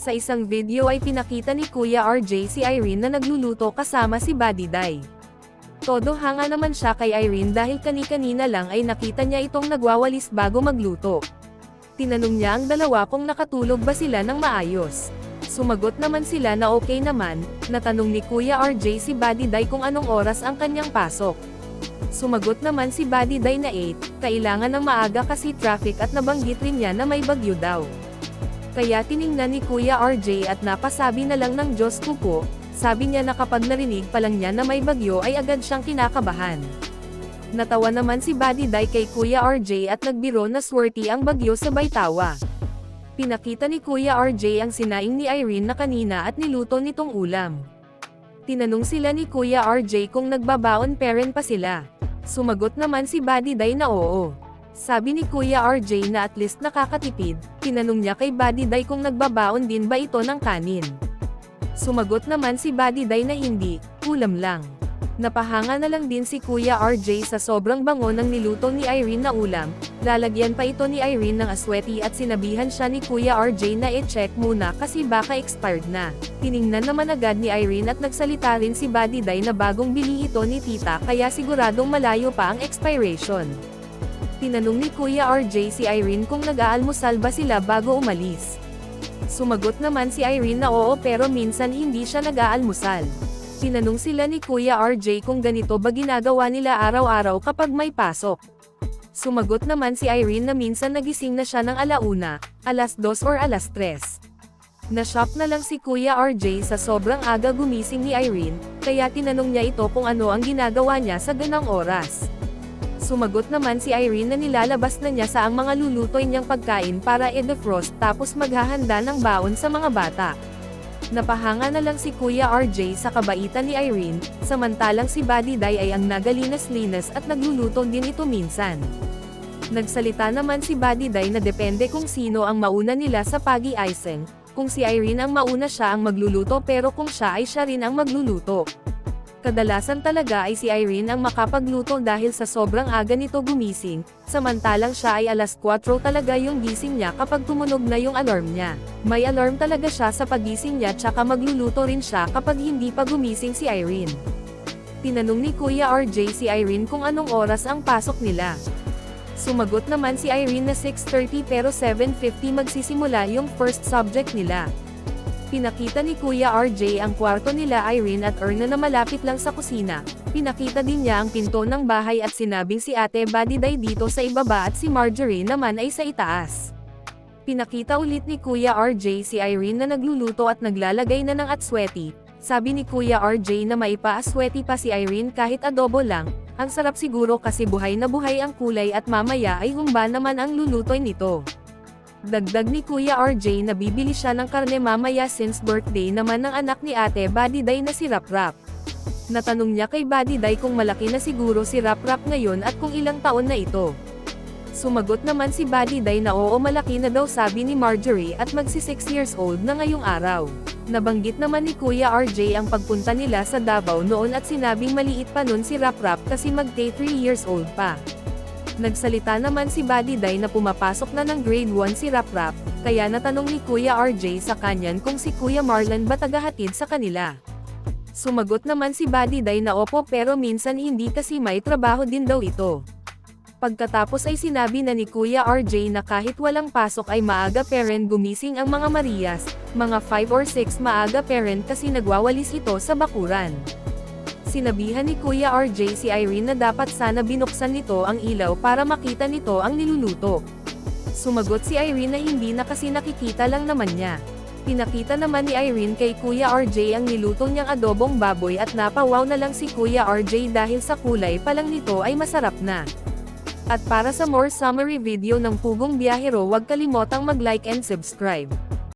Sa isang video ay pinakita ni Kuya RJ si Irene na nagluluto kasama si Buddy Day. Todo hanga naman siya kay Irene dahil kani-kanina lang ay nakita niya itong nagwawalis bago magluto. Tinanong niya ang dalawa kung nakatulog ba sila ng maayos. Sumagot naman sila na okay naman. Natanong ni Kuya RJ si Buddy Day kung anong oras ang kanyang pasok. Sumagot naman si Buddy Day na 8, kailangan ng maaga kasi traffic at nabanggit rin niya na may bagyo daw. Kaya tiningnan ni Kuya RJ at napasabi na lang ng Diyos ko po, sabi niya na kapag narinig pa lang niya na may bagyo ay agad siyang kinakabahan. Natawa naman si Buddy Day kay Kuya RJ at nagbiro na swerte ang bagyo sabay tawa. Pinakita ni Kuya RJ ang sinaing ni Irene na kanina at niluto nitong ulam. Tinanong sila ni Kuya RJ kung nagbabaon parent pa sila. Sumagot naman si Buddy Day na oo. Sabi ni Kuya RJ na at least nakakatipid, tinanong niya kay Buddy Day kung nagbabaon din ba ito ng kanin. Sumagot naman si Buddy Day na hindi, ulam lang. Napahanga na lang din si Kuya RJ sa sobrang bango ng niluto ni Irene na ulam, lalagyan pa ito ni Irene ng asweti at sinabihan siya ni Kuya RJ na i-check muna kasi baka expired na. Tiningnan naman agad ni Irene at nagsalita rin si Buddy Day na bagong bili ito ni tita kaya siguradong malayo pa ang expiration. Tinanong ni Kuya RJ si Irene kung nag-aalmusal ba sila bago umalis. Sumagot naman si Irene na oo pero minsan hindi siya nag-aalmusal. Tinanong sila ni Kuya RJ kung ganito ba ginagawa nila araw-araw kapag may pasok. Sumagot naman si Irene na minsan nagising na siya ng 1:00, 2:00 or 3:00. Na-shock na lang si Kuya RJ sa sobrang aga gumising ni Irene, kaya tinanong niya ito kung ano ang ginagawa niya sa ganang oras. Sumagot naman si Irene na nilalabas na niya sa ang mga lulutoy niyang pagkain para i-defrost tapos maghahanda ng baon sa mga bata. Napahanga na lang si Kuya RJ sa kabaitan ni Irene, samantalang si Buddy Day ay ang nagalinas-linas at nagluluto din ito minsan. Nagsalita naman si Buddy Day na depende kung sino ang mauna nila sa pag-i-icing, kung si Irene ang mauna siya ang magluluto pero kung siya ay siya rin ang magluluto. Kadalasan talaga ay si Irene ang makapagluto dahil sa sobrang aga nito gumising, samantalang siya ay 4:00 talaga yung gising niya kapag tumunog na yung alarm niya. May alarm talaga siya sa pagising niya tsaka magluluto rin siya kapag hindi pa gumising si Irene. Tinanong ni Kuya RJ si Irene kung anong oras ang pasok nila. Sumagot naman si Irene na 6:30 pero 7:50 magsisimula yung first subject nila. Pinakita ni Kuya RJ ang kwarto nila Irene at Erna na malapit lang sa kusina. Pinakita din niya ang pinto ng bahay at sinabing si Ate Buddy Day dito sa ibaba at si Marjorie naman ay sa itaas. Pinakita ulit ni Kuya RJ si Irene na nagluluto at naglalagay na ng atsweti. Sabi ni Kuya RJ na maipa-asweti pa si Irene kahit adobo lang. Ang sarap siguro kasi buhay na buhay ang kulay at mamaya ay humba naman ang lulutoy nito. Dagdag ni Kuya RJ na bibili siya ng karne mamaya since birthday naman ng anak ni Ate Buddy Day na si Rap Rap. Natanong niya kay Buddy Day kung malaki na siguro si Rap Rap ngayon at kung ilang taon na ito. Sumagot naman si Buddy Day na oo malaki na daw sabi ni Marjorie at magsi 6 years old na ngayong araw. Nabanggit naman ni Kuya RJ ang pagpunta nila sa Davao noon at sinabing maliit pa nun si Rap Rap kasi magte 3 years old pa. Nagsalita naman si Buddy Day na pumapasok na ng grade 1 si Rap Rap, kaya natanong ni Kuya RJ sa kanyan kung si Kuya Marlon ba tagahatid sa kanila. Sumagot naman si Buddy Day na opo pero minsan hindi kasi may trabaho din daw ito. Pagkatapos ay sinabi na ni Kuya RJ na kahit walang pasok ay maaga parent gumising ang mga Marias, mga 5 or 6 maaga parent kasi nagwawalis ito sa bakuran. Sinabihan ni Kuya RJ si Irene na dapat sana binuksan nito ang ilaw para makita nito ang niluluto. Sumagot si Irene na hindi na kasi nakikita lang naman niya. Pinakita naman ni Irene kay Kuya RJ ang niluto niyang adobong baboy at napawaw na lang si Kuya RJ dahil sa kulay pa lang nito ay masarap na. At para sa more summary video ng Pugong Biyahero huwag kalimotang mag-like and subscribe.